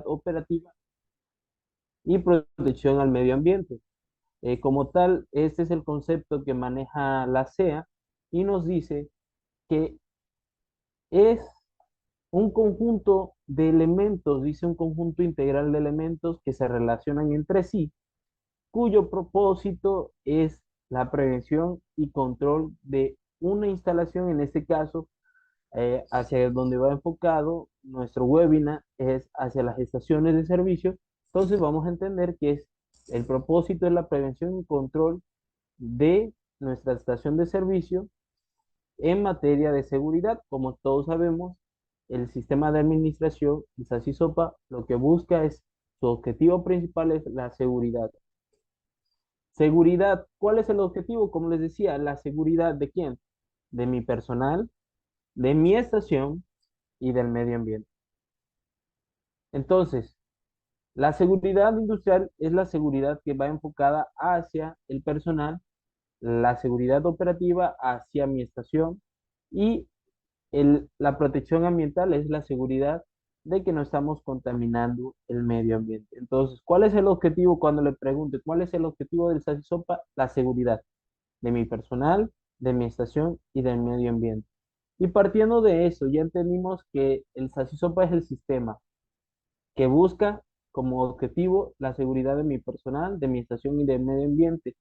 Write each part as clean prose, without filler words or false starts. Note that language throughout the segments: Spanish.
operativa y protección al medio ambiente. Como tal, este es el concepto que maneja la CEA y nos dice que es un conjunto de elementos, dice un conjunto integral de elementos que se relacionan entre sí, cuyo propósito es la prevención y control de una instalación, en este caso, hacia donde va enfocado nuestro webinar es hacia las estaciones de servicio. Entonces vamos a entender que es el propósito es la prevención y control de nuestra estación de servicio en materia de seguridad. Como todos sabemos, el sistema de administración, el SASISOPA, lo que busca es, su objetivo principal es la seguridad. Seguridad, ¿cuál es el objetivo? Como les decía, la seguridad de quién? De mi personal, de mi estación y del medio ambiente. Entonces, la seguridad industrial es la seguridad que va enfocada hacia el personal, la seguridad operativa hacia mi estación y la protección ambiental es la seguridad de que no estamos contaminando el medio ambiente. Entonces, ¿cuál es el objetivo cuando le pregunte cuál es el objetivo del SASISOPA? La seguridad de mi personal, de mi estación y del medio ambiente. Y partiendo de eso, ya entendimos que el SASISOPA es el sistema que busca como objetivo la seguridad de mi personal, de mi estación y del medio ambiente.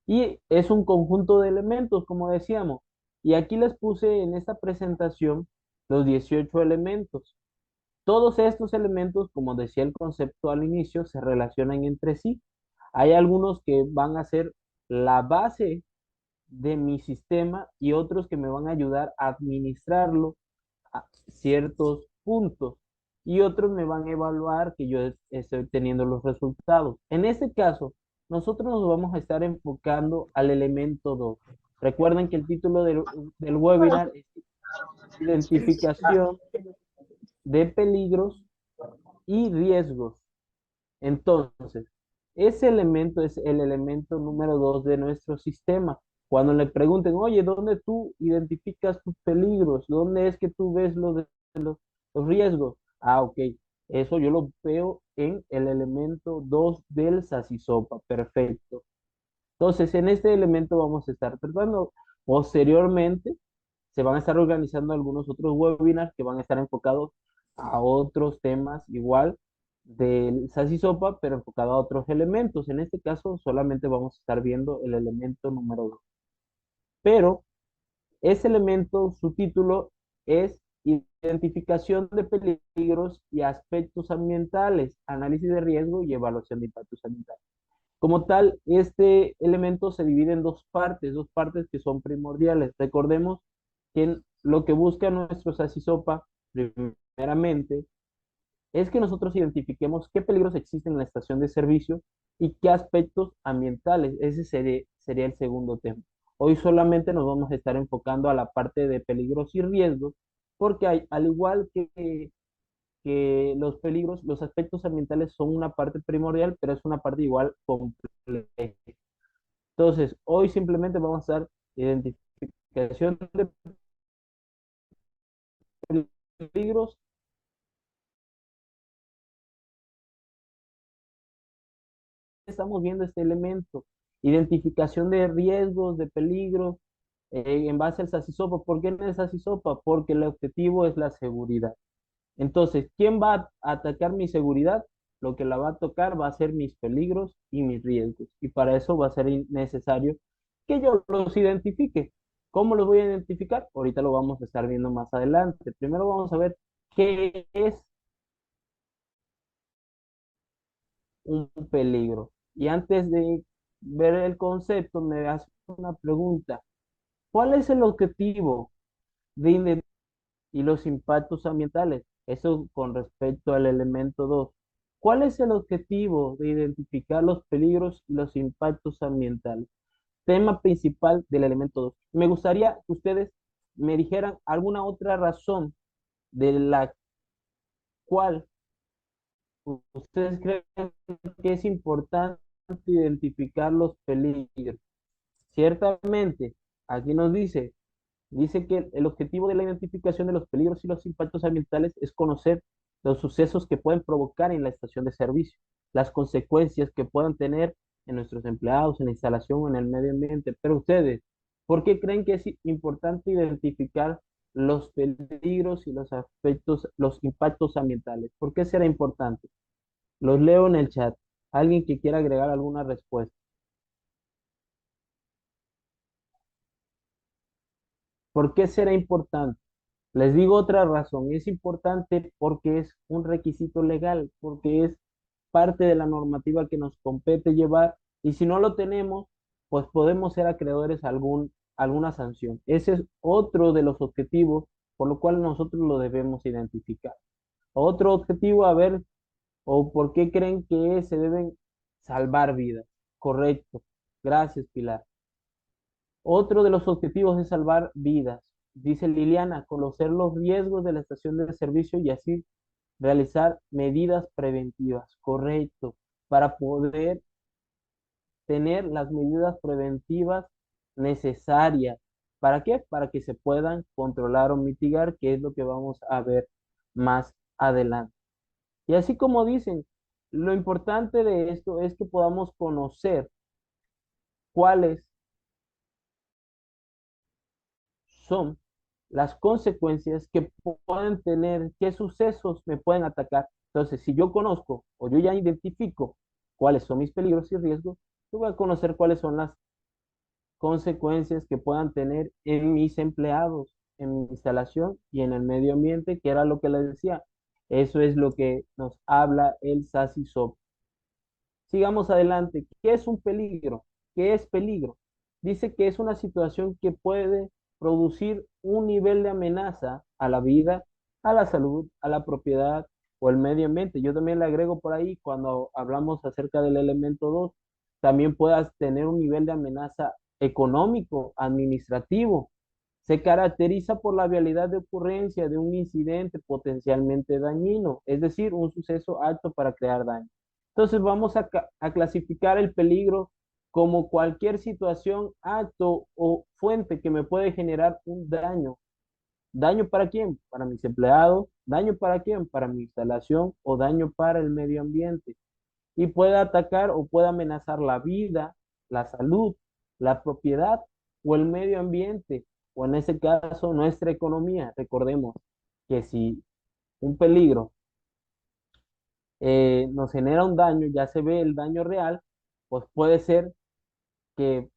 Y es un conjunto de elementos, como decíamos. Y aquí les puse en esta presentación los 18 elementos. Todos estos elementos, como decía el concepto al inicio, se relacionan entre sí. Hay algunos que van a ser la base de mi sistema y otros que me van a ayudar a administrarlo a ciertos puntos y otros me van a evaluar que yo estoy teniendo los resultados. En este caso, nosotros nos vamos a estar enfocando al elemento 2. Recuerden que el título del webinar es identificación de peligros y riesgos. Entonces, ese elemento es el elemento número 2 de nuestro sistema. Cuando le pregunten, oye, ¿dónde tú identificas tus peligros? ¿Dónde es que tú ves los riesgos? Ah, ok. Eso yo lo veo en el elemento 2 del SASISOPA. Perfecto. Entonces, en este elemento vamos a estar tratando. Posteriormente, se van a estar organizando algunos otros webinars que van a estar enfocados a otros temas igual del SASISOPA, pero enfocado a otros elementos. En este caso, solamente vamos a estar viendo el elemento número 2. Pero ese elemento, su título es identificación de peligros y aspectos ambientales, análisis de riesgo y evaluación de impactos ambientales. Como tal, este elemento se divide en dos partes que son primordiales. Recordemos que lo que busca nuestro SASISOPA, primeramente, es que nosotros identifiquemos qué peligros existen en la estación de servicio y qué aspectos ambientales. Ese sería el segundo tema. Hoy solamente nos vamos a estar enfocando a la parte de peligros y riesgos, porque al igual que los peligros, los aspectos ambientales son una parte primordial, pero es una parte igual compleja. Entonces, hoy simplemente vamos a dar identificación de peligros. Estamos viendo este elemento, identificación de riesgos, de peligros, en base al SASISOPA. ¿Por qué en el SASISOPA? Porque el objetivo es la seguridad. Entonces, ¿quién va a atacar mi seguridad? Lo que la va a tocar va a ser mis peligros y mis riesgos. Y para eso va a ser necesario que yo los identifique. ¿Cómo los voy a identificar? Ahorita lo vamos a estar viendo más adelante. Primero vamos a ver qué es un peligro. Y antes de ver el concepto, me hace una pregunta. ¿Cuál es el objetivo de y los impactos ambientales? Eso con respecto al elemento 2. ¿Cuál es el objetivo de identificar los peligros y los impactos ambientales? Tema principal del elemento 2. Me gustaría que ustedes me dijeran alguna otra razón de la cual ustedes creen que es importante identificar los peligros. Ciertamente, aquí nos dice que el objetivo de la identificación de los peligros y los impactos ambientales es conocer los sucesos que pueden provocar en la estación de servicio, las consecuencias que puedan tener en nuestros empleados, en la instalación o en el medio ambiente. Pero ustedes, ¿por qué creen que es importante identificar los peligros y los aspectos, los impactos ambientales? ¿Por qué será importante? Los leo en el chat. ¿Alguien que quiera agregar alguna respuesta? ¿Por qué será importante? Les digo otra razón. Es importante porque es un requisito legal, porque es parte de la normativa que nos compete llevar y si no lo tenemos, pues podemos ser acreedores a alguna sanción. Ese es otro de los objetivos por lo cual nosotros lo debemos identificar. Otro objetivo, a ver, o por qué creen que se deben salvar vidas. Correcto. Gracias, Pilar. Otro de los objetivos es salvar vidas. Dice Liliana, conocer los riesgos de la estación de servicio y así realizar medidas preventivas. Correcto. Para poder tener las medidas preventivas necesarias. ¿Para qué? Para que se puedan controlar o mitigar, que es lo que vamos a ver más adelante. Y así como dicen, lo importante de esto es que podamos conocer cuáles son las consecuencias que pueden tener, qué sucesos me pueden atacar. Entonces, si yo conozco o yo ya identifico cuáles son mis peligros y riesgos, yo voy a conocer cuáles son las consecuencias que puedan tener en mis empleados, en mi instalación y en el medio ambiente, que era lo que les decía. Eso es lo que nos habla el SASISOP. Sigamos adelante. ¿Qué es un peligro? ¿Qué es peligro? Dice que es una situación que puede producir un nivel de amenaza a la vida, a la salud, a la propiedad o el medio ambiente. Yo también le agrego por ahí, cuando hablamos acerca del elemento 2, también puedas tener un nivel de amenaza económico, administrativo. Se caracteriza por la vialidad de ocurrencia de un incidente potencialmente dañino, es decir, un suceso alto para crear daño. Entonces vamos a clasificar el peligro como cualquier situación, acto o fuente que me puede generar un daño. ¿Daño para quién? Para mis empleados. ¿Daño para quién? Para mi instalación o daño para el medio ambiente. Y puede atacar o puede amenazar la vida, la salud, la propiedad o el medio ambiente, o en ese caso nuestra economía. Recordemos que si un peligro nos genera un daño, ya se ve el daño real, pues puede ser que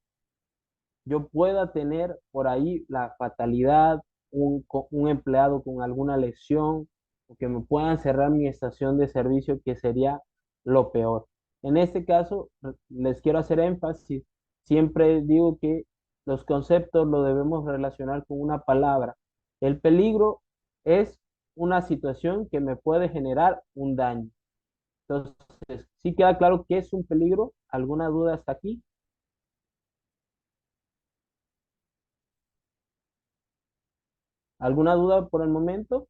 yo pueda tener por ahí la fatalidad, un empleado con alguna lesión, o que me puedan cerrar mi estación de servicio, que sería lo peor. En este caso, les quiero hacer énfasis, siempre digo que los conceptos lo debemos relacionar con una palabra. El peligro es una situación que me puede generar un daño. Entonces, ¿sí queda claro qué es un peligro? ¿Alguna duda hasta aquí? ¿Alguna duda por el momento?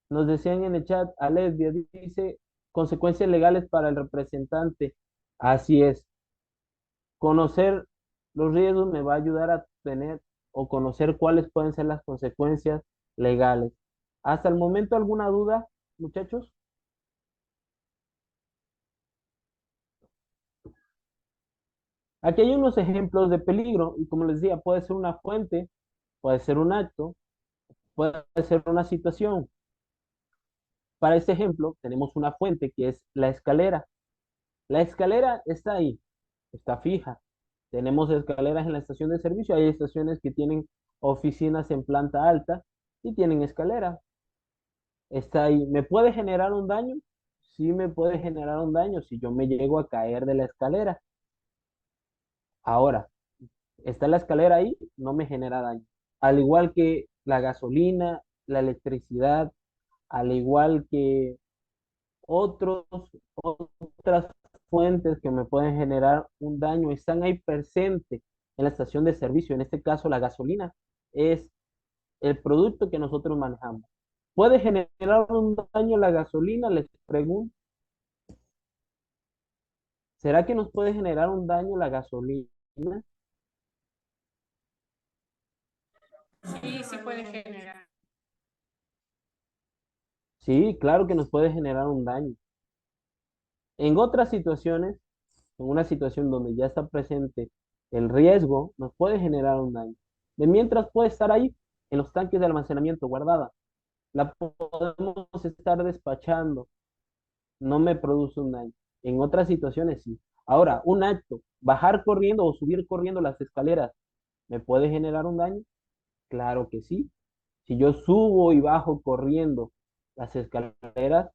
Nos decían en el chat, Alesbia dice, consecuencias legales para el representante. Así es. Conocer los riesgos me va a ayudar a tener o conocer cuáles pueden ser las consecuencias legales. Hasta el momento, ¿alguna duda, muchachos? Aquí hay unos ejemplos de peligro y como les decía, puede ser una fuente, puede ser un acto, puede ser una situación. Para este ejemplo, tenemos una fuente que es la escalera. La escalera está ahí, está fija. Tenemos escaleras en la estación de servicio. Hay estaciones que tienen oficinas en planta alta y tienen escalera. Está ahí. ¿Me puede generar un daño? Sí, me puede generar un daño si yo me llego a caer de la escalera. Ahora, está la escalera ahí, no me genera daño. Al igual que la gasolina, la electricidad, al igual que otros, otras fuentes que me pueden generar un daño, están ahí presentes en la estación de servicio. En este caso, la gasolina es el producto que nosotros manejamos. ¿Puede generar un daño la gasolina? Les pregunto. ¿Será que nos puede generar un daño la gasolina? Sí, sí puede generar. Sí, claro que nos puede generar un daño. En otras situaciones, en una situación donde ya está presente el riesgo, nos puede generar un daño. De mientras puede estar ahí en los tanques de almacenamiento guardada. La podemos estar despachando, no me produce un daño. En otras situaciones sí. Ahora, un acto, bajar corriendo o subir corriendo las escaleras, ¿me puede generar un daño? Claro que sí. Si yo subo y bajo corriendo las escaleras,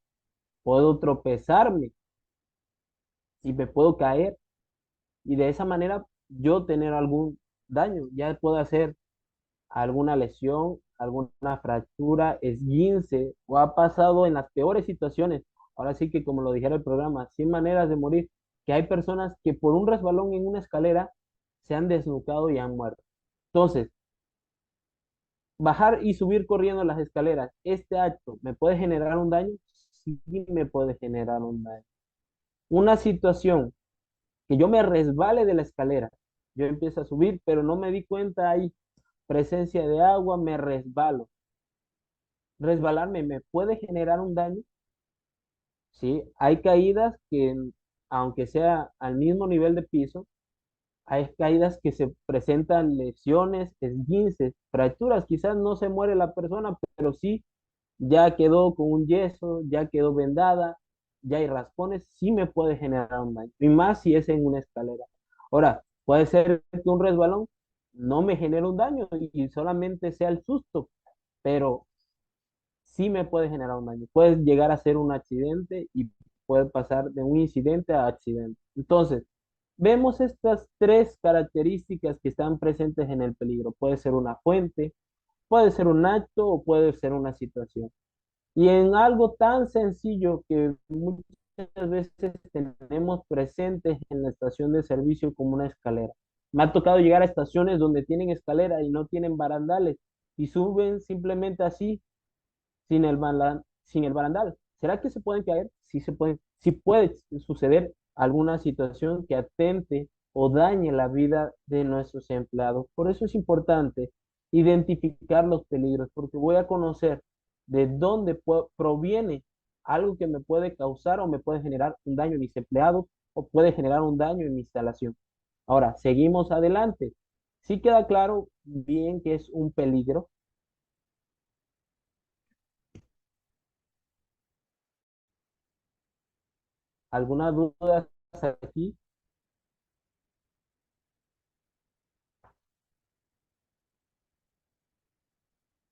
puedo tropezarme y me puedo caer y de esa manera yo tener algún daño, ya puedo hacer alguna lesión, alguna fractura, esguince o ha pasado en las peores situaciones. Ahora sí que como lo dijera el programa, 100 maneras de morir, que hay personas que por un resbalón en una escalera se han desnucado y han muerto. Entonces, bajar y subir corriendo las escaleras, este acto me puede generar un daño, sí me puede generar un daño. Una situación que yo me resbale de la escalera, yo empiezo a subir, pero no me di cuenta, hay presencia de agua, me resbalo. Resbalarme me puede generar un daño, ¿sí? Hay caídas que, aunque sea al mismo nivel de piso, hay caídas que se presentan lesiones, esguinces, fracturas. Quizás no se muere la persona, pero sí ya quedó con un yeso, ya quedó vendada, ya hay raspones, sí me puede generar un daño. Y más si es en una escalera. Ahora, puede ser que un resbalón no me genere un daño y solamente sea el susto, pero sí me puede generar un daño. Puede llegar a ser un accidente y puede pasar de un incidente a accidente. Entonces, vemos estas tres características que están presentes en el peligro. Puede ser una fuente, puede ser un acto o puede ser una situación. Y en algo tan sencillo que muchas veces tenemos presentes en la estación de servicio como una escalera. Me ha tocado llegar a estaciones donde tienen escalera y no tienen barandales y suben simplemente así sin el barandal. ¿Será que se pueden caer? Sí se pueden, sí puede suceder alguna situación que atente o dañe la vida de nuestros empleados. Por eso es importante identificar los peligros, porque voy a conocer de dónde proviene algo que me puede causar o me puede generar un daño en mis empleados o puede generar un daño en mi instalación. Ahora, seguimos adelante. Sí queda claro bien que es un peligro. ¿Alguna duda aquí?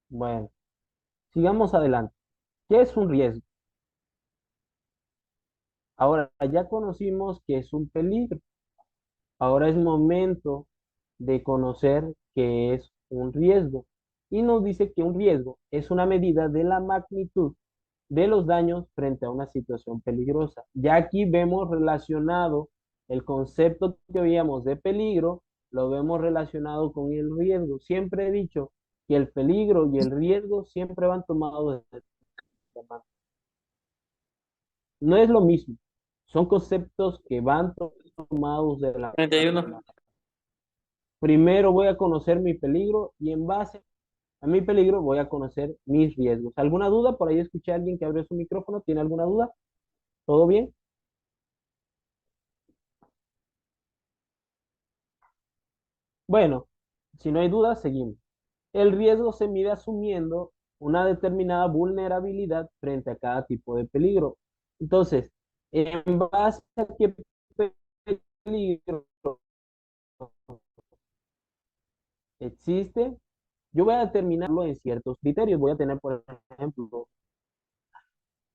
Bueno, sigamos adelante. ¿Qué es un riesgo? Ahora ya conocimos que es un peligro. Ahora es momento de conocer qué es un riesgo. Y nos dice que un riesgo es una medida de la magnitud de los daños frente a una situación peligrosa. Ya aquí vemos relacionado el concepto que veíamos de peligro, lo vemos relacionado con el riesgo. Siempre he dicho que el peligro y el riesgo siempre van tomados de la mano. No es lo mismo. Son conceptos que van tomados de la 31. mano. Primero voy a conocer mi peligro y en base a mi peligro voy a conocer mis riesgos. ¿Alguna duda? Por ahí escuché a alguien que abrió su micrófono. ¿Tiene alguna duda? ¿Todo bien? Bueno, si no hay duda, seguimos. El riesgo se mide asumiendo una determinada vulnerabilidad frente a cada tipo de peligro. Entonces, en base a qué peligro existe, yo voy a determinarlo en ciertos criterios. Voy a tener, por ejemplo,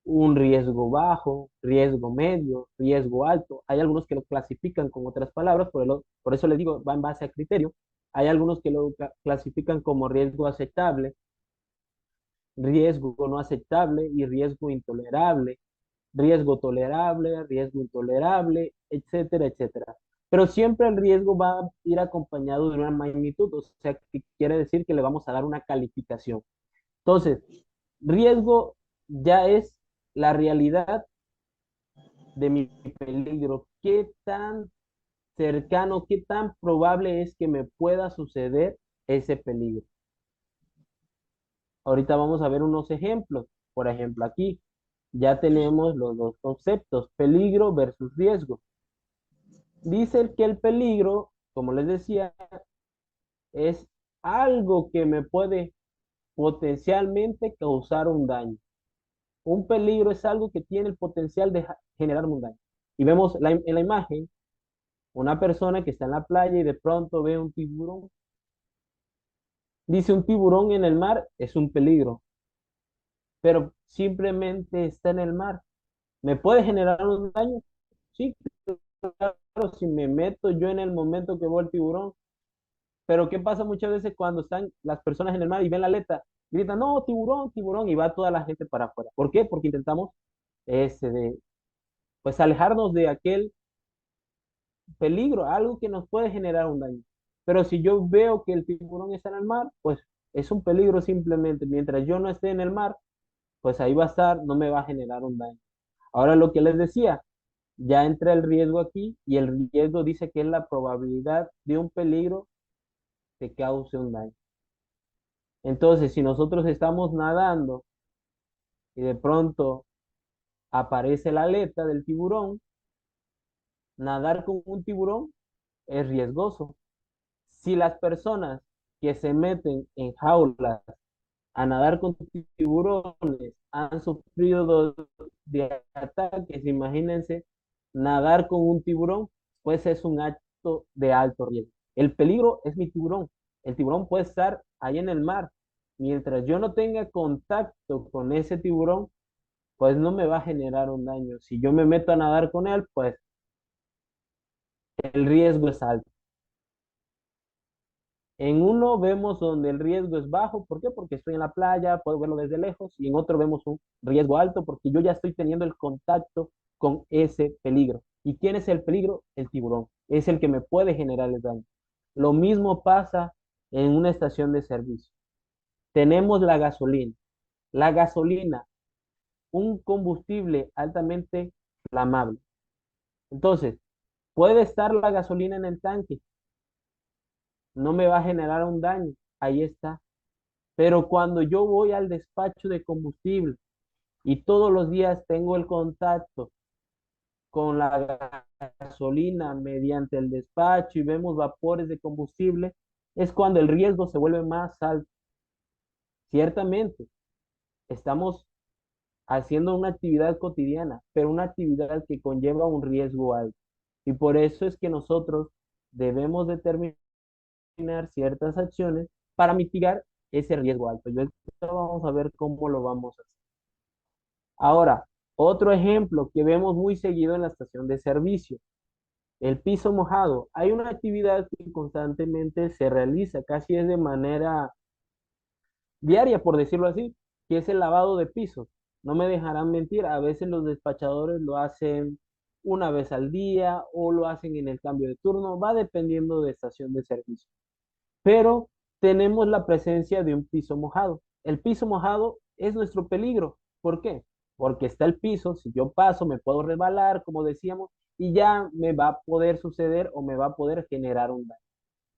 un riesgo bajo, riesgo medio, riesgo alto. Hay algunos que lo clasifican con otras palabras, por eso les digo, va en base a criterio. Hay algunos que lo clasifican como riesgo aceptable, riesgo no aceptable y riesgo intolerable, riesgo tolerable, riesgo intolerable, etcétera, etcétera. Pero siempre el riesgo va a ir acompañado de una magnitud, o sea, que quiere decir que le vamos a dar una calificación. Entonces, riesgo ya es la realidad de mi peligro. ¿Qué tan cercano, qué tan probable es que me pueda suceder ese peligro? Ahorita vamos a ver unos ejemplos. por ejemplo, aquí ya tenemos los dos conceptos, peligro versus riesgo. Dice que el peligro, como les decía, es algo que me puede potencialmente causar un daño. Un peligro es algo que tiene el potencial de generar un daño. Y vemos en la imagen una persona que está en la playa y de pronto ve un tiburón. Dice un tiburón en el mar es un peligro, pero simplemente está en el mar. ¿Me puede generar un daño? Sí, claro, si me meto yo en el momento que veo el tiburón. Pero ¿qué pasa muchas veces cuando están las personas en el mar y ven la aleta? Gritan, no, tiburón, tiburón, y va toda la gente para afuera. ¿Por qué? Porque intentamos pues alejarnos de aquel peligro, algo que nos puede generar un daño. Pero si yo veo que el tiburón está en el mar, pues es un peligro simplemente. Mientras yo no esté en el mar, pues ahí va a estar, no me va a generar un daño. Ahora lo que les decía, ya entra el riesgo aquí y el riesgo dice que es la probabilidad de un peligro que cause un daño. Entonces, si nosotros estamos nadando y de pronto aparece la aleta del tiburón, nadar con un tiburón es riesgoso. Si las personas que se meten en jaulas a nadar con tiburones han sufrido de ataques, imagínense, nadar con un tiburón, pues es un acto de alto riesgo. El peligro es mi tiburón. El tiburón puede estar ahí en el mar. Mientras yo no tenga contacto con ese tiburón, pues no me va a generar un daño. Si yo me meto a nadar con él, pues el riesgo es alto. En uno vemos donde el riesgo es bajo, ¿por qué? Porque estoy en la playa, puedo verlo desde lejos, y en otro vemos un riesgo alto porque yo ya estoy teniendo el contacto con ese peligro. ¿Y quién es el peligro? El tiburón. Es el que me puede generar el daño. Lo mismo pasa en una estación de servicio. Tenemos la gasolina. La gasolina, un combustible altamente flamable. Entonces, puede estar la gasolina en el tanque, no me va a generar un daño. Ahí está. Pero cuando yo voy al despacho de combustible y todos los días tengo el contacto con la gasolina mediante el despacho y vemos vapores de combustible, es cuando el riesgo se vuelve más alto. Ciertamente, estamos haciendo una actividad cotidiana, pero una actividad que conlleva un riesgo alto. Y por eso es que nosotros debemos determinar ciertas acciones para mitigar ese riesgo alto. Yo vamos a ver cómo lo vamos a hacer. Ahora, otro ejemplo que vemos muy seguido en la estación de servicio, el piso mojado. Hay una actividad que constantemente se realiza, casi es de manera diaria, por decirlo así, que es el lavado de pisos. No me dejarán mentir, a veces los despachadores lo hacen una vez al día o lo hacen en el cambio de turno, va dependiendo de estación de servicio. Pero tenemos la presencia de un piso mojado. El piso mojado es nuestro peligro. ¿Por qué? Porque está el piso, si yo paso me puedo resbalar, como decíamos, y ya me va a poder suceder o me va a poder generar un daño.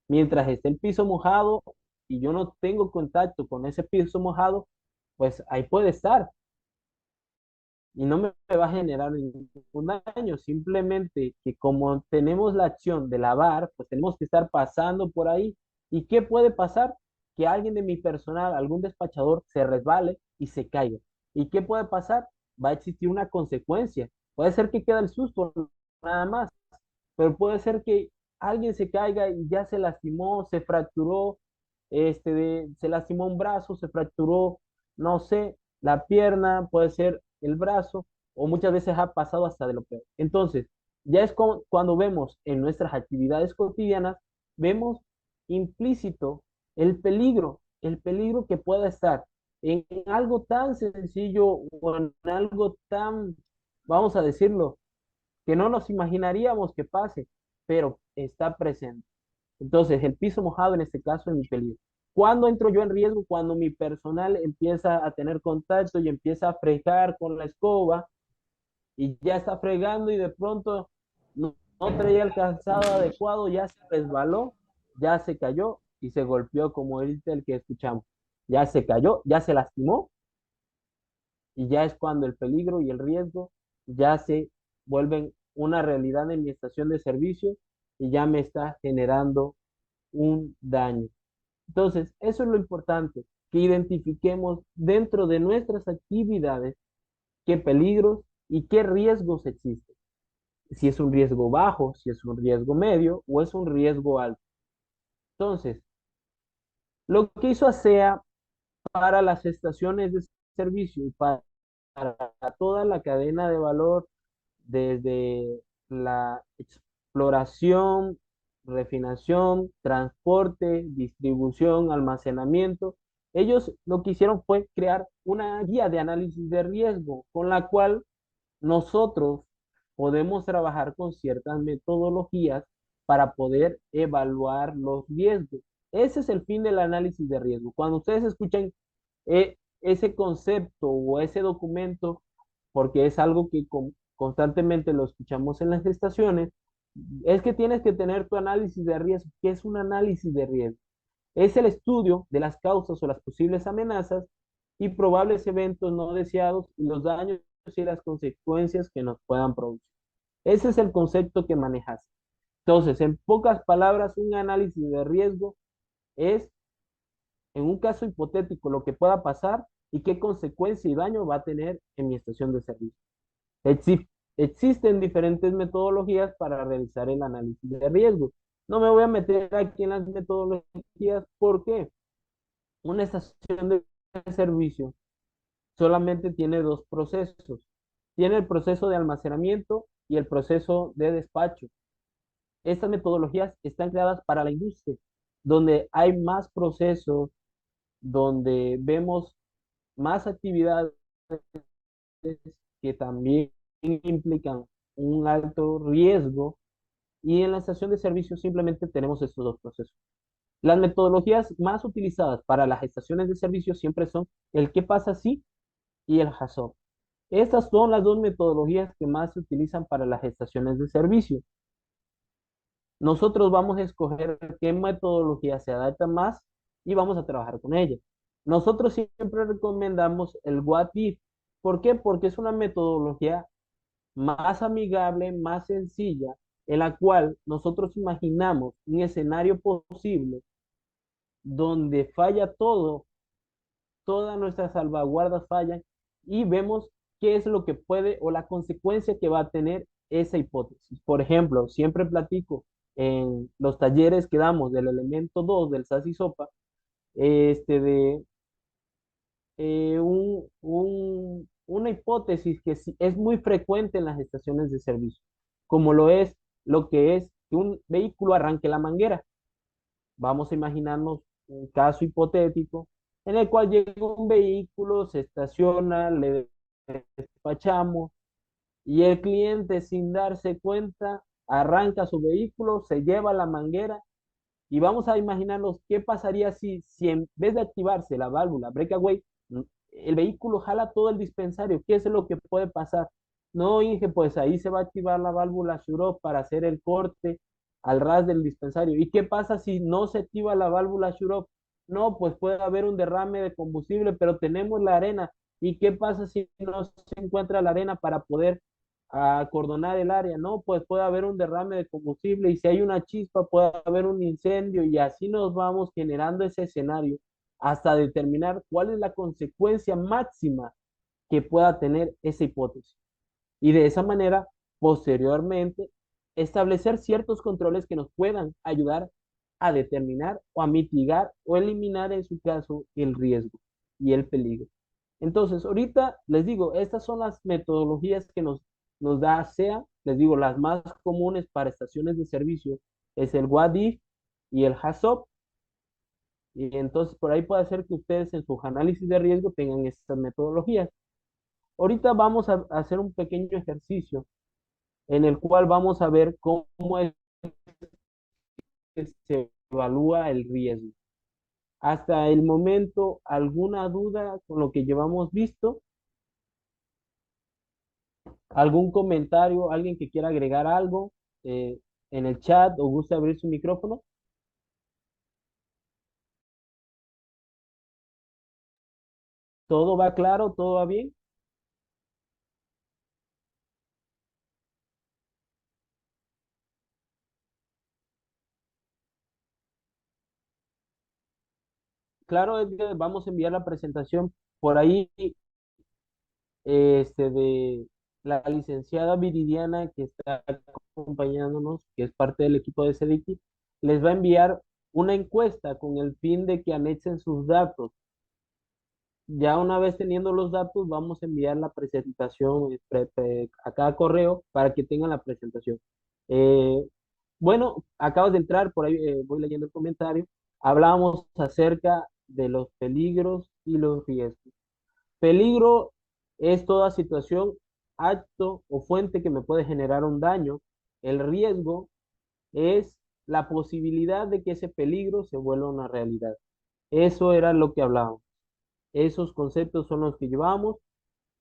Mientras esté el piso mojado y yo no tengo contacto con ese piso mojado, pues ahí puede estar y no me va a generar ningún daño. Simplemente que como tenemos la acción de lavar, pues tenemos que estar pasando por ahí. ¿Y qué puede pasar? Que alguien de mi personal, algún despachador, se resbale y se caiga. ¿Y qué puede pasar? Va a existir una consecuencia. Puede ser que quede el susto, nada más, pero puede ser que alguien se caiga y ya se lastimó, se fracturó, se lastimó un brazo, se fracturó, no sé, la pierna, puede ser el brazo, o muchas veces ha pasado hasta de lo peor. Entonces, ya es cuando vemos en nuestras actividades cotidianas, vemos implícito el peligro que pueda estar en algo tan sencillo o en algo tan, vamos a decirlo, que no nos imaginaríamos que pase, pero está presente. Entonces, el piso mojado en este caso es mi peligro. ¿Cuándo entro yo en riesgo? Cuando mi personal empieza a tener contacto y empieza a fregar con la escoba y ya está fregando y de pronto no traía el calzado adecuado, ya se resbaló, ya se cayó y se golpeó como el que escuchamos. Ya se cayó, ya se lastimó y ya es cuando el peligro y el riesgo ya se vuelven una realidad en mi estación de servicio y ya me está generando un daño. Entonces, eso es lo importante, que identifiquemos dentro de nuestras actividades qué peligros y qué riesgos existen. Si es un riesgo bajo, si es un riesgo medio o es un riesgo alto. Entonces, lo que hizo ASEA para las estaciones de servicio y para toda la cadena de valor, desde la exploración, refinación, transporte, distribución, almacenamiento. Ellos lo que hicieron fue crear una guía de análisis de riesgo con la cual nosotros podemos trabajar con ciertas metodologías para poder evaluar los riesgos. Ese es el fin del análisis de riesgo. Cuando ustedes escuchan ese concepto o ese documento, porque es algo que constantemente lo escuchamos en las estaciones, es que tienes que tener tu análisis de riesgo. ¿Qué es un análisis de riesgo? Es el estudio de las causas o las posibles amenazas y probables eventos no deseados y los daños y las consecuencias que nos puedan producir. Ese es el concepto que manejas. Entonces, en pocas palabras, un análisis de riesgo es, en un caso hipotético, lo que pueda pasar y qué consecuencia y daño va a tener en mi estación de servicio. Exi- Existen diferentes metodologías para realizar el análisis de riesgo. No me voy a meter aquí en las metodologías porque una estación de servicio solamente tiene dos procesos. Tiene el proceso de almacenamiento y el proceso de despacho. Estas metodologías están creadas para la industria, donde hay más procesos, donde vemos más actividades que también implican un alto riesgo y en la estación de servicio simplemente tenemos estos dos procesos. Las metodologías más utilizadas para las estaciones de servicio siempre son el qué pasa si y el HACCP. Estas son las dos metodologías que más se utilizan para las estaciones de servicio. Nosotros vamos a escoger qué metodología se adapta más y vamos a trabajar con ella. Nosotros siempre recomendamos el What If. ¿Por qué? Porque es una metodología más amigable, más sencilla, en la cual nosotros imaginamos un escenario posible donde falla todo, todas nuestras salvaguardas fallan y vemos qué es lo que puede o la consecuencia que va a tener esa hipótesis. Por ejemplo, siempre platico en los talleres que damos del elemento 2 del SAS y SOPA, de una hipótesis que es muy frecuente en las estaciones de servicio, como lo es lo que es que un vehículo arranque la manguera. Vamos a imaginarnos un caso hipotético en el cual llega un vehículo, se estaciona, le despachamos y el cliente sin darse cuenta arranca su vehículo, se lleva la manguera y vamos a imaginarnos qué pasaría si en vez de activarse la válvula breakaway, el vehículo jala todo el dispensario. ¿Qué es lo que puede pasar? No, Inge, pues ahí se va a activar la válvula shut-off para hacer el corte al ras del dispensario. ¿Y qué pasa si no se activa la válvula shut-off? No, pues puede haber un derrame de combustible, pero tenemos la arena. ¿Y qué pasa si no se encuentra la arena para poder acordonar el área? No, pues puede haber un derrame de combustible y si hay una chispa puede haber un incendio y así nos vamos generando ese escenario hasta determinar cuál es la consecuencia máxima que pueda tener esa hipótesis. Y de esa manera, posteriormente, establecer ciertos controles que nos puedan ayudar a determinar o a mitigar o eliminar en su caso el riesgo y el peligro. Entonces, ahorita les digo, estas son las metodologías que nos da SEA. Les digo, las más comunes para estaciones de servicio es el WADIF y el HACCP. Y entonces por ahí puede ser que ustedes en su análisis de riesgo tengan estas metodologías. Ahorita vamos a hacer un pequeño ejercicio en el cual vamos a ver cómo es que se evalúa el riesgo. Hasta el momento, ¿alguna duda con lo que llevamos visto? ¿Algún comentario? ¿Alguien que quiera agregar algo en el chat o guste abrir su micrófono? ¿Todo va claro? ¿Todo va bien? claro, Edgar, vamos a enviar la presentación por ahí, de la licenciada Viridiana que está acompañándonos, que es parte del equipo de CEDICI, les va a enviar una encuesta con el fin de que anexen sus datos. Ya una vez teniendo los datos, vamos a enviar la presentación a cada correo para que tengan la presentación. Eh, bueno, acabas de entrar, por ahí voy leyendo el comentario. Hablábamos acerca de los peligros y los riesgos. Peligro es toda situación, acto o fuente que me puede generar un daño. El riesgo es la posibilidad de que ese peligro se vuelva una realidad. Eso era lo que hablábamos. Esos conceptos son los que llevamos.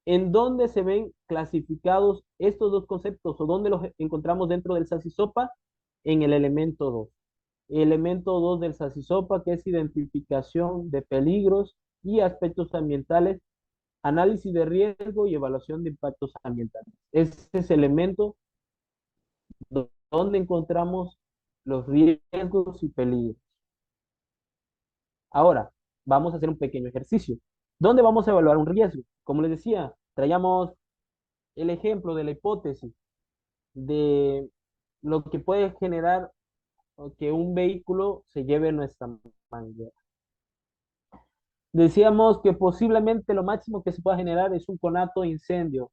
¿En dónde se ven clasificados estos dos conceptos o dónde los encontramos dentro del SASISOPA? En el elemento 2. El elemento 2 del SASISOPA, que es identificación de peligros y aspectos ambientales, análisis de riesgo y evaluación de impactos ambientales. Ese elemento donde encontramos los riesgos y peligros. Ahora, vamos a hacer un pequeño ejercicio. ¿Dónde vamos a evaluar un riesgo? Como les decía, traíamos el ejemplo de la hipótesis de lo que puede generar que un vehículo se lleve nuestra manguera. Decíamos que posiblemente lo máximo que se pueda generar es un conato de incendio,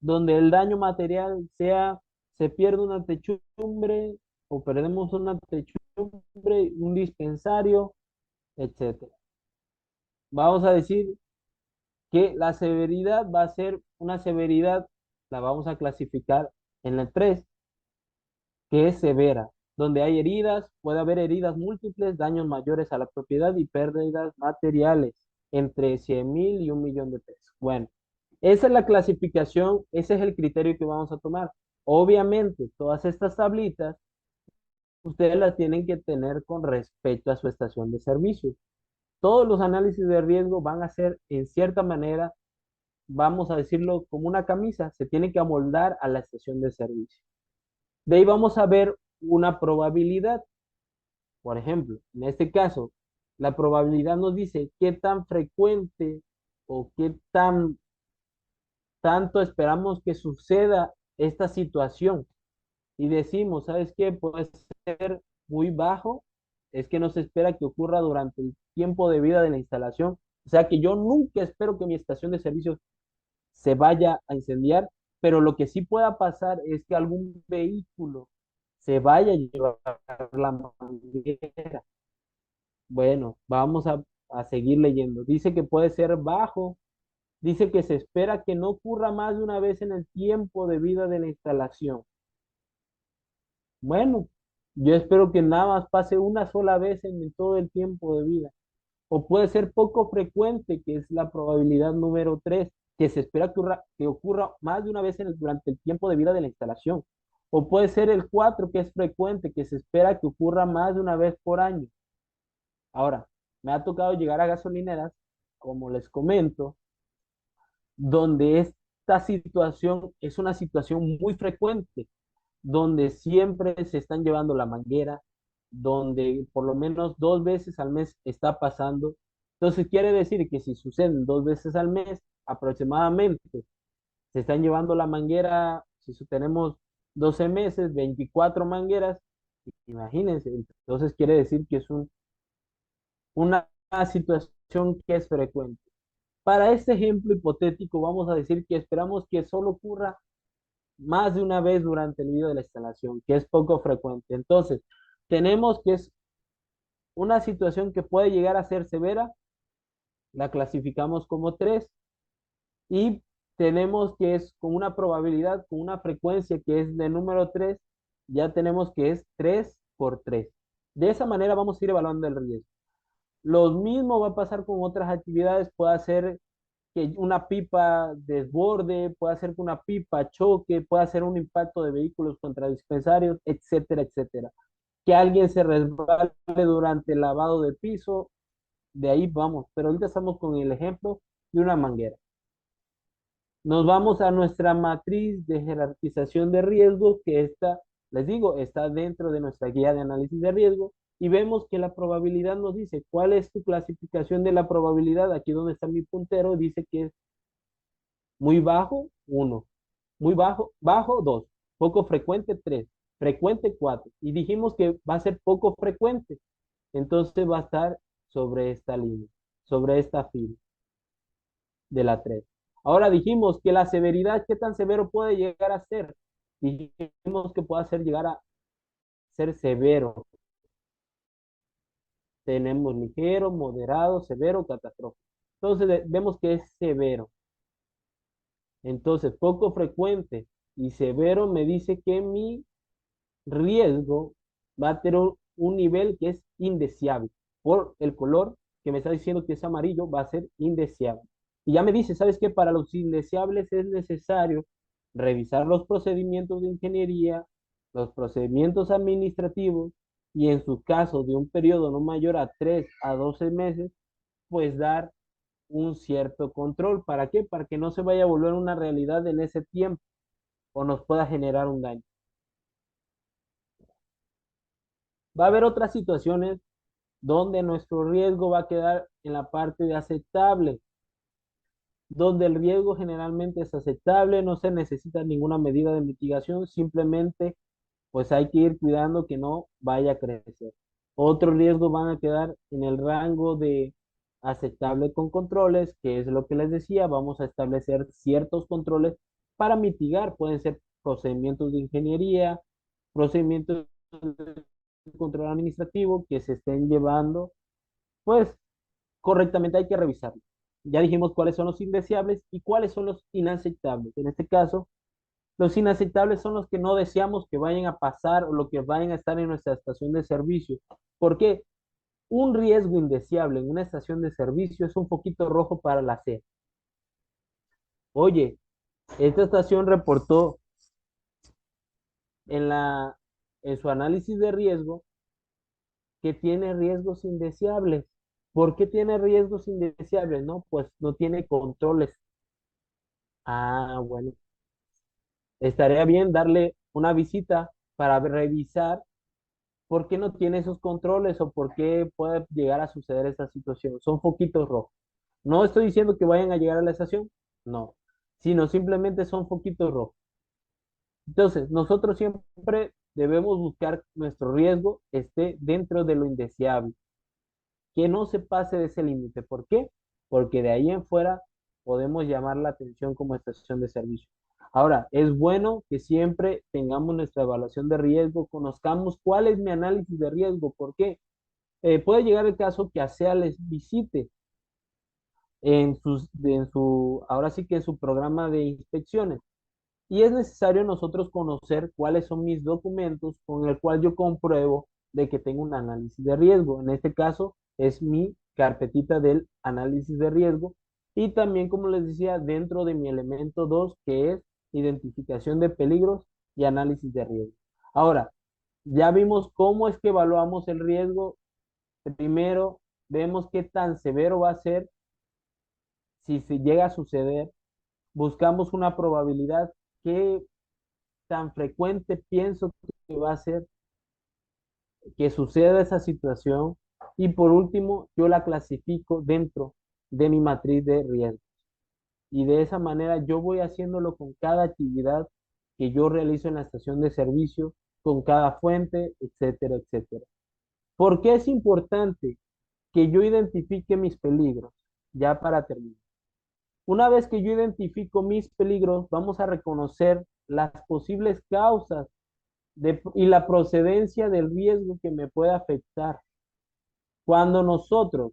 donde el daño material sea, se pierde una techumbre o perdemos una techumbre, un dispensario, etcétera. Vamos a decir que la severidad va a ser una severidad, la vamos a clasificar en la 3, que es severa, donde hay heridas, puede haber heridas múltiples, daños mayores a la propiedad y pérdidas materiales entre 100,000 y 1,000,000 de pesos. Bueno, esa es la clasificación, ese es el criterio que vamos a tomar. Obviamente, todas estas tablitas, ustedes las tienen que tener con respecto a su estación de servicio. Todos los análisis de riesgo van a ser, en cierta manera, vamos a decirlo como una camisa, se tiene que amoldar a la estación de servicio. De ahí vamos a ver una probabilidad. Por ejemplo, en este caso, la probabilidad nos dice qué tan frecuente o qué tanto esperamos que suceda esta situación. Y decimos, ¿sabes qué? Puede ser muy bajo, es que no se espera que ocurra durante el tiempo de vida de la instalación. O sea que yo nunca espero que mi estación de servicio se vaya a incendiar, pero lo que sí pueda pasar es que algún vehículo se vaya a llevar la manguera. Bueno, vamos a seguir leyendo. Dice que puede ser bajo, dice que se espera que no ocurra más de una vez en el tiempo de vida de la instalación. Bueno, yo espero que nada más pase una sola vez en todo el tiempo de vida. O puede ser poco frecuente, que es la probabilidad número 3, que se espera que ocurra más de una vez durante el tiempo de vida de la instalación. O puede ser el 4, que es frecuente, que se espera que ocurra más de una vez por año. Ahora, me ha tocado llegar a gasolineras, como les comento, donde esta situación es una situación muy frecuente, donde siempre se están llevando la manguera, donde por lo menos 2 veces al mes está pasando. Entonces quiere decir que si suceden 2 veces al mes, aproximadamente, se están llevando la manguera, si tenemos 12 meses, 24 mangueras, imagínense, entonces quiere decir que es una situación que es frecuente. Para este ejemplo hipotético, vamos a decir que esperamos que solo ocurra más de una vez durante el video de la instalación, que es poco frecuente. Entonces, tenemos que es una situación que puede llegar a ser severa, la clasificamos como 3 y tenemos que es con una probabilidad, con una frecuencia que es de número 3, ya tenemos que es 3 por 3. De esa manera vamos a ir evaluando el riesgo. Lo mismo va a pasar con otras actividades, puede ser que una pipa desborde, puede ser que una pipa choque, puede ser un impacto de vehículos contra dispensarios, etcétera, etcétera. Que alguien se resbale durante el lavado de piso, de ahí vamos. Pero ahorita estamos con el ejemplo de una manguera. Nos vamos a nuestra matriz de jerarquización de riesgos, que esta, les digo, está dentro de nuestra guía de análisis de riesgo. y vemos que la probabilidad nos dice, ¿cuál es tu clasificación de la probabilidad? Aquí donde está mi puntero, dice que es muy bajo, 1, muy bajo, bajo, 2, poco frecuente, 3, frecuente, 4. Y dijimos que va a ser poco frecuente, entonces va a estar sobre esta línea, sobre esta fila de la 3. Ahora dijimos que la severidad, ¿qué tan severo puede llegar a ser? Dijimos que puede llegar a ser severo. Tenemos ligero, moderado, severo, catastrófico. Entonces vemos que es severo. Entonces, poco frecuente y severo me dice que mi riesgo va a tener un nivel que es indeseable. Por el color que me está diciendo que es amarillo, va a ser indeseable. Y ya me dice, ¿sabes qué? Para los indeseables es necesario revisar los procedimientos de ingeniería, los procedimientos administrativos y en su caso de un periodo no mayor a 3 a 12 meses, pues dar un cierto control. ¿Para qué? Para que no se vaya a volver una realidad en ese tiempo o nos pueda generar un daño. Va a haber otras situaciones donde nuestro riesgo va a quedar en la parte de aceptable, donde el riesgo generalmente es aceptable, no se necesita ninguna medida de mitigación, simplemente pues hay que ir cuidando que no vaya a crecer. Otros riesgos van a quedar en el rango de aceptable con controles, que es lo que les decía, vamos a establecer ciertos controles para mitigar, pueden ser procedimientos de ingeniería, procedimientos de control administrativo que se estén llevando, pues correctamente hay que revisarlo. Ya dijimos cuáles son los indeseables y cuáles son los inaceptables. En este caso, los inaceptables son los que no deseamos que vayan a pasar o lo que vayan a estar en nuestra estación de servicio. ¿Por qué? Un riesgo indeseable en una estación de servicio es un poquito rojo para la C. Oye, esta estación reportó en, la, en su análisis de riesgo que tiene riesgos indeseables. ¿Por qué tiene riesgos indeseables? No, pues no tiene controles. Ah, bueno, estaría bien darle una visita para revisar por qué no tiene esos controles o por qué puede llegar a suceder esta situación. Son foquitos rojos. No estoy diciendo que vayan a llegar a la estación, no, sino simplemente son foquitos rojos. Entonces, nosotros siempre debemos buscar nuestro riesgo esté dentro de lo indeseable, que no se pase de ese límite. ¿Por qué? Porque de ahí en fuera podemos llamar la atención como estación de servicio. Ahora, es bueno que siempre tengamos nuestra evaluación de riesgo, conozcamos cuál es mi análisis de riesgo. ¿Por qué? Puede llegar el caso que ASEA les visite ahora sí que en su programa de inspecciones. Y es necesario nosotros conocer cuáles son mis documentos con el cual yo compruebo de que tengo un análisis de riesgo. En este caso es mi carpetita del análisis de riesgo y también, como les decía, dentro de mi elemento 2 que es identificación de peligros y análisis de riesgo. Ahora, ya vimos cómo es que evaluamos el riesgo. Primero, vemos qué tan severo va a ser si se llega a suceder. Buscamos una probabilidad, qué tan frecuente pienso que va a ser que suceda esa situación. Y por último, yo la clasifico dentro de mi matriz de riesgo. Y de esa manera yo voy haciéndolo con cada actividad que yo realizo en la estación de servicio, con cada fuente, etcétera, etcétera. ¿Por qué es importante que yo identifique mis peligros? Ya para terminar. Una vez que yo identifico mis peligros, vamos a reconocer las posibles causas y la procedencia del riesgo que me puede afectar. Cuando nosotros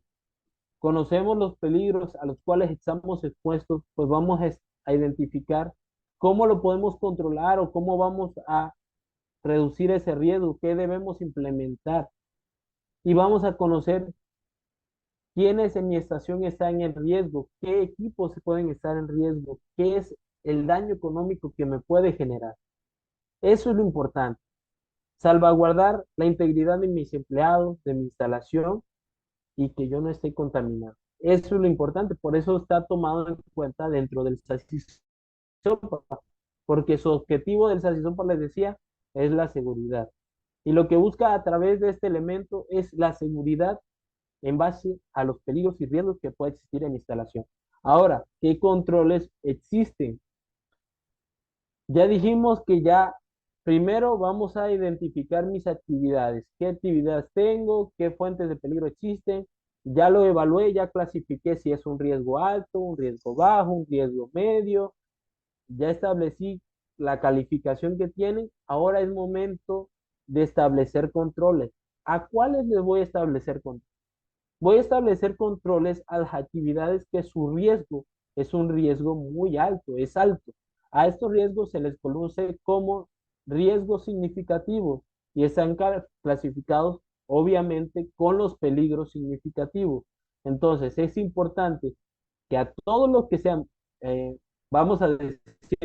conocemos los peligros a los cuales estamos expuestos, pues vamos a identificar cómo lo podemos controlar o cómo vamos a reducir ese riesgo, qué debemos implementar. Y vamos a conocer quiénes en mi estación están en riesgo, qué equipos pueden estar en riesgo, qué es el daño económico que me puede generar. Eso es lo importante. Salvaguardar la integridad de mis empleados, de mi instalación y que yo no esté contaminado. Eso es lo importante, por eso está tomado en cuenta dentro del SACISOPA, porque su objetivo del SACISOPA, les decía, es la seguridad. Y lo que busca a través de este elemento es la seguridad en base a los peligros y riesgos que puede existir en la instalación. Ahora, ¿qué controles existen? Ya dijimos que ya primero vamos a identificar mis actividades, qué actividades tengo, qué fuentes de peligro existen. Ya lo evalué, ya clasifiqué si es un riesgo alto, un riesgo bajo, un riesgo medio. Ya establecí la calificación que tienen. Ahora es momento de establecer controles. ¿A cuáles les voy a establecer controles? Voy a establecer controles a las actividades que su riesgo es un riesgo muy alto, es alto. A estos riesgos se les conoce como riesgos significativos y están clasificados obviamente con los peligros significativos. Entonces es importante que a todos los que sean, eh, vamos a decir,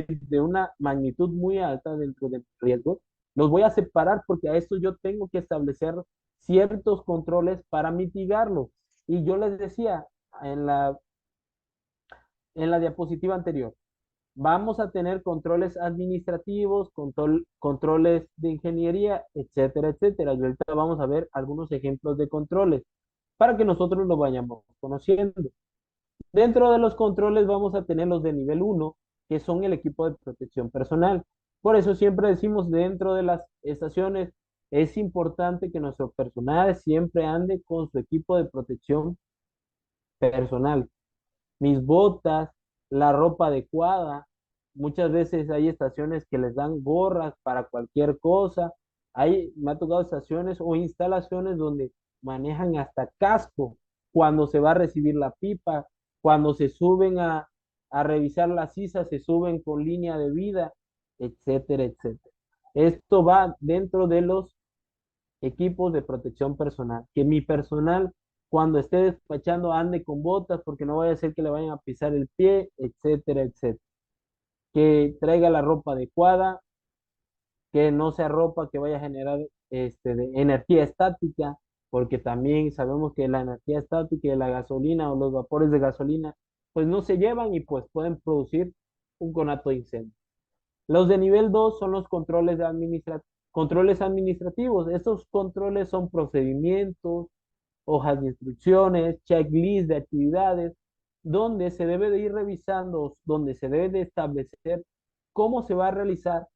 de una magnitud muy alta dentro del riesgo, los voy a separar porque a esto yo tengo que establecer ciertos controles para mitigarlo. Y yo les decía en la diapositiva anterior, vamos a tener controles administrativos, controles de ingeniería, etcétera, etcétera. Y ahorita vamos a ver algunos ejemplos de controles para que nosotros lo vayamos conociendo. Dentro de los controles vamos a tener los de nivel uno, que son el equipo de protección personal. Por eso siempre decimos dentro de las estaciones, es importante que nuestro personal siempre ande con su equipo de protección personal. Mis botas, la ropa adecuada. Muchas veces hay estaciones que les dan gorras para cualquier cosa. Me ha tocado estaciones o instalaciones donde manejan hasta casco cuando se va a recibir la pipa, cuando se suben a revisar las CISA, se suben con línea de vida, etcétera, etcétera. Esto va dentro de los equipos de protección personal. Que mi personal, cuando esté despachando, ande con botas porque no vaya a ser que le vayan a pisar el pie, etcétera, etcétera. Que traiga la ropa adecuada, que no sea ropa que vaya a generar de energía estática, porque también sabemos que la energía estática de la gasolina o los vapores de gasolina, pues no se llevan y pues pueden producir un conato de incendio. Los de nivel 2 son los controles administrativos. Estos controles son procedimientos, hojas de instrucciones, checklist de actividades, donde se debe de ir revisando, donde se debe de establecer cómo se va a realizar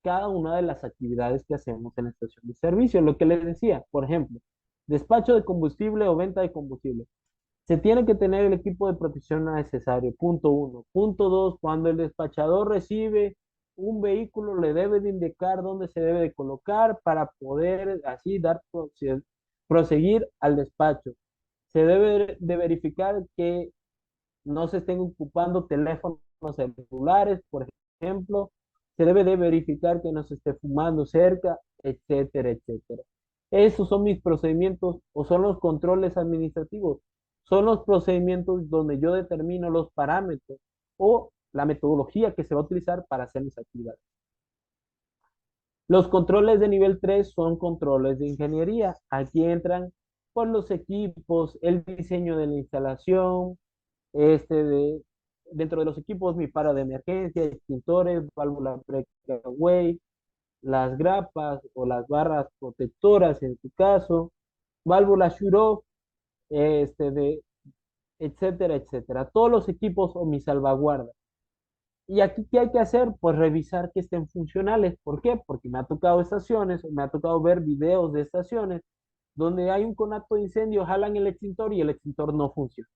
cada una de las actividades que hacemos en la estación de servicio. Lo que les decía, por ejemplo, despacho de combustible o venta de combustible. Se tiene que tener el equipo de protección necesario, punto uno. Punto dos, cuando el despachador recibe un vehículo, le debe de indicar dónde se debe de colocar para poder así proseguir al despacho. Se debe de verificar que no se estén ocupando teléfonos celulares, por ejemplo. Se debe de verificar que no se esté fumando cerca, etcétera, etcétera. Esos son mis procedimientos o son los controles administrativos. Son los procedimientos donde yo determino los parámetros o la metodología que se va a utilizar para hacer mis actividades. Los controles de nivel 3 son controles de ingeniería. Aquí entran por los equipos, el diseño de la instalación, dentro de los equipos, mi faro de emergencia, extintores, válvula breakaway, las grapas o las barras protectoras en su caso, válvula shut-off, etcétera, etcétera. Todos los equipos o mi salvaguarda. ¿Y aquí qué hay que hacer? Pues revisar que estén funcionales. ¿Por qué? Porque me ha tocado estaciones, me ha tocado ver videos de estaciones donde hay un conato de incendio, jalan el extintor y el extintor no funciona.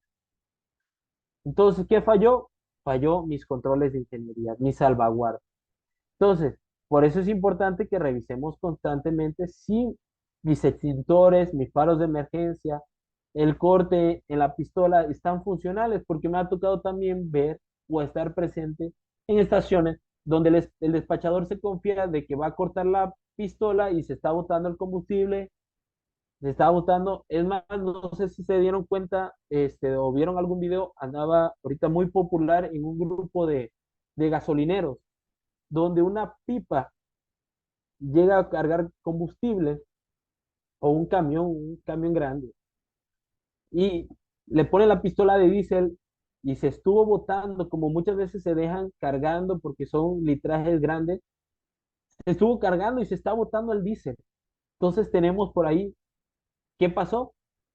Entonces, ¿qué falló? Falló mis controles de ingeniería, mi salvaguarda. Entonces, por eso es importante que revisemos constantemente si mis extintores, mis faros de emergencia, el corte en la pistola están funcionales, porque me ha tocado también ver o estar presente en estaciones donde el despachador se confía de que va a cortar la pistola y se está botando el combustible, se estaba botando. Es más, no sé si se dieron cuenta, o vieron algún video, andaba ahorita muy popular en un grupo de gasolineros, donde una pipa llega a cargar combustible o un camión grande, y le pone la pistola de diésel y se estuvo botando, como muchas veces se dejan cargando porque son litrajes grandes, se estuvo cargando y se está botando el diésel. Entonces tenemos por ahí, ¿qué pasó?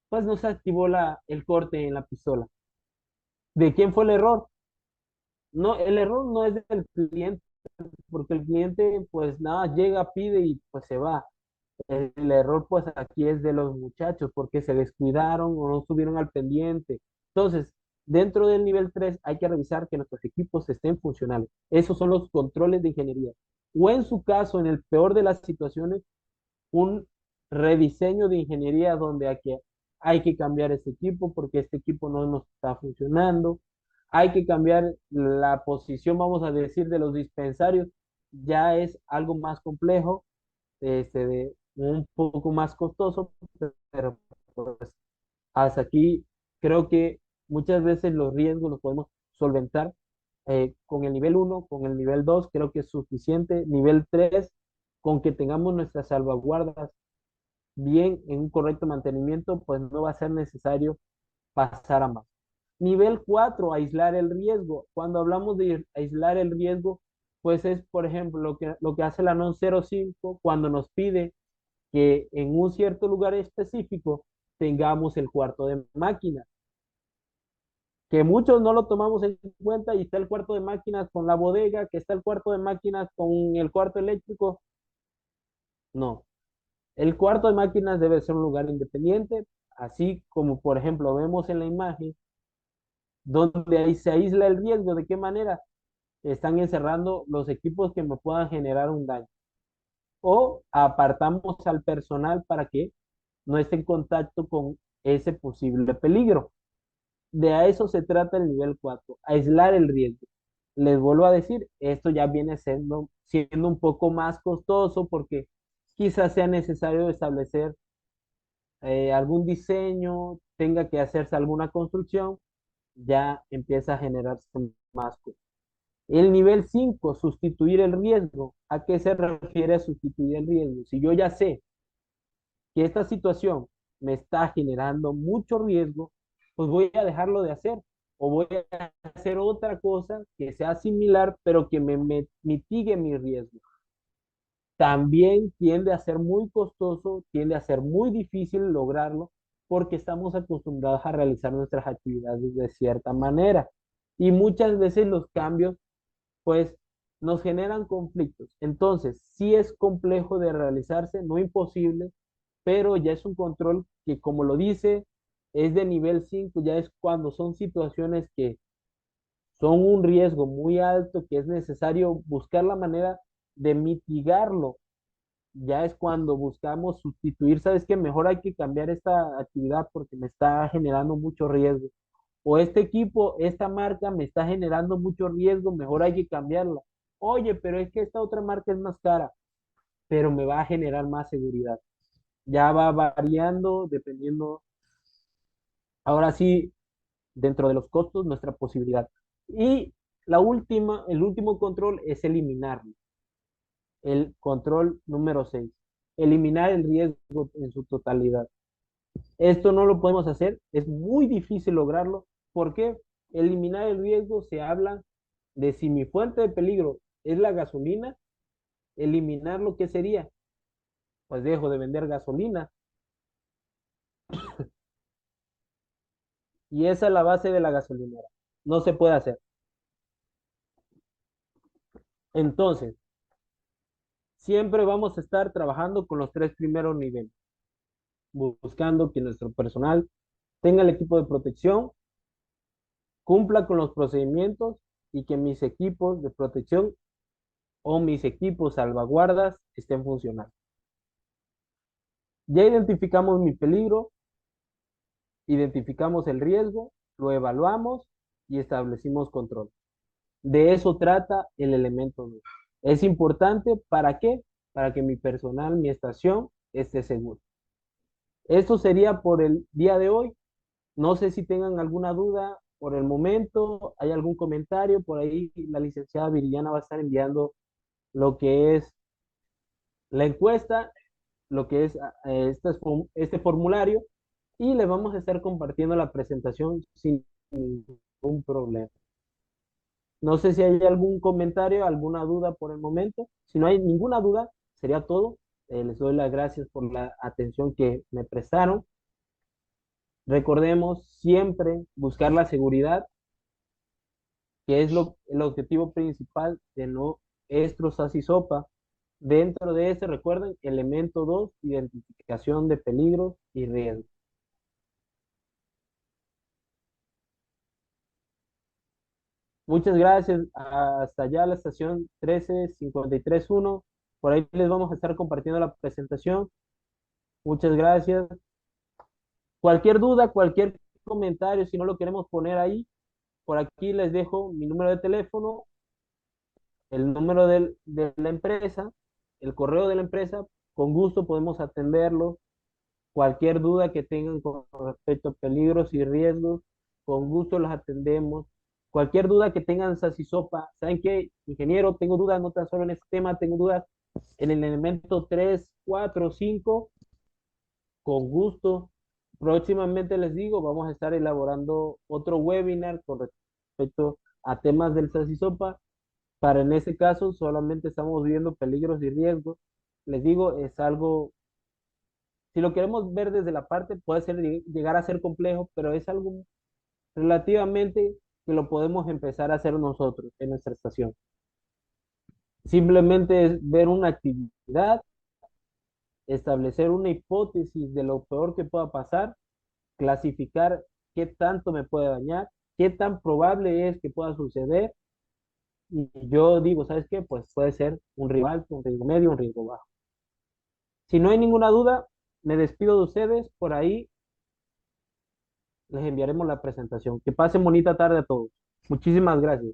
Pues no se activó el corte en la pistola. ¿De quién fue el error? No, el error no es del cliente, porque el cliente pues nada, llega, pide y pues se va. El error pues aquí es de los muchachos, porque se descuidaron o no estuvieron al pendiente. Entonces, dentro del nivel 3 hay que revisar que nuestros equipos estén funcionales. Esos son los controles de ingeniería. O en su caso, en el peor de las situaciones, un rediseño de ingeniería donde hay que cambiar este equipo porque este equipo no nos está funcionando. Hay que cambiar la posición, vamos a decir, de los dispensarios. Ya es algo más complejo, un poco más costoso, pero pues hasta aquí creo que muchas veces los riesgos los podemos solventar con el nivel uno, con el nivel 2 creo que es suficiente. Nivel 3 con que tengamos nuestras salvaguardas bien en un correcto mantenimiento, pues no va a ser necesario pasar a más. Nivel 4 aislar el riesgo. Cuando hablamos de aislar el riesgo, pues es, por ejemplo, lo que hace la NON 05 cuando nos pide que en un cierto lugar específico tengamos el cuarto de máquinas, que muchos no lo tomamos en cuenta y está el cuarto de máquinas con la bodega, que está el cuarto de máquinas con el cuarto eléctrico. No, el cuarto de máquinas debe ser un lugar independiente, así como por ejemplo vemos en la imagen, donde ahí se aísla el riesgo. ¿De qué manera? Están encerrando los equipos que me puedan generar un daño. O apartamos al personal para que no esté en contacto con ese posible peligro. De a eso se trata el nivel 4, aislar el riesgo. Les vuelvo a decir, esto ya viene siendo un poco más costoso porque quizás sea necesario establecer algún diseño, tenga que hacerse alguna construcción, ya empieza a generarse más costos. El nivel 5, sustituir el riesgo. ¿A qué se refiere a sustituir el riesgo? Si yo ya sé que esta situación me está generando mucho riesgo, pues voy a dejarlo de hacer o voy a hacer otra cosa que sea similar, pero que me mitigue mi riesgo. También tiende a ser muy costoso, tiende a ser muy difícil lograrlo porque estamos acostumbrados a realizar nuestras actividades de cierta manera. Y muchas veces los cambios, pues, nos generan conflictos. Entonces, sí es complejo de realizarse, no imposible, pero ya es un control que, como lo dice, es de nivel 5. Ya es cuando son situaciones que son un riesgo muy alto, que es necesario buscar la manera de mitigarlo. Ya es cuando buscamos sustituir, ¿sabes qué? Mejor hay que cambiar esta actividad porque me está generando mucho riesgo. O este equipo, esta marca me está generando mucho riesgo, mejor hay que cambiarla. Oye, pero es que esta otra marca es más cara, pero me va a generar más seguridad. Ya va variando dependiendo, ahora sí, dentro de los costos, nuestra posibilidad. Y el último control es eliminarlo. El control número 6, eliminar el riesgo en su totalidad. Esto no lo podemos hacer, es muy difícil lograrlo. ¿Por qué? Eliminar el riesgo se habla de si mi fuente de peligro es la gasolina, eliminar lo que sería, pues dejo de vender gasolina. Y esa es la base de la gasolinera. No se puede hacer. Entonces, siempre vamos a estar trabajando con los tres primeros niveles, buscando que nuestro personal tenga el equipo de protección, cumpla con los procedimientos y que mis equipos de protección o mis equipos salvaguardas estén funcionando. Ya identificamos mi peligro, identificamos el riesgo, lo evaluamos y establecimos control. De eso trata el elemento 2. Es importante, ¿para qué? Para que mi personal, mi estación, esté seguro. Esto sería por el día de hoy. No sé si tengan alguna duda por el momento, hay algún comentario, por ahí la licenciada Viridiana va a estar enviando lo que es la encuesta, lo que es este formulario, y le vamos a estar compartiendo la presentación sin ningún problema. No sé si hay algún comentario, alguna duda por el momento. Si no hay ninguna duda, sería todo. Les doy las gracias por la atención que me prestaron. Recordemos siempre buscar la seguridad, que es el objetivo principal de nuestro SASI-SOPA. Dentro de este, recuerden, elemento 2, identificación de peligros y riesgos. Muchas gracias. Hasta allá la estación 13531. Por ahí les vamos a estar compartiendo la presentación. Muchas gracias. Cualquier duda, cualquier comentario, si no lo queremos poner ahí, por aquí les dejo mi número de teléfono, el número de la empresa, el correo de la empresa. Con gusto podemos atenderlo. Cualquier duda que tengan con respecto a peligros y riesgos, con gusto los atendemos. Cualquier duda que tengan Sasisopa, ¿saben qué, ingeniero? Tengo dudas no tan solo en este tema, tengo dudas en el elemento 3, 4, 5, con gusto. Próximamente les digo, vamos a estar elaborando otro webinar con respecto a temas del Sasisopa. Para en ese caso solamente estamos viendo peligros y riesgos. Les digo, es algo, si lo queremos ver desde la parte, puede ser, llegar a ser complejo, pero es algo relativamente que lo podemos empezar a hacer nosotros en nuestra estación. Simplemente es ver una actividad, establecer una hipótesis de lo peor que pueda pasar, clasificar qué tanto me puede dañar, qué tan probable es que pueda suceder. Y yo digo, ¿sabes qué? Pues puede ser un rival, un riesgo medio, un riesgo bajo. Si no hay ninguna duda, me despido de ustedes. Por ahí les enviaremos la presentación. Que pasen bonita tarde a todos. Muchísimas gracias.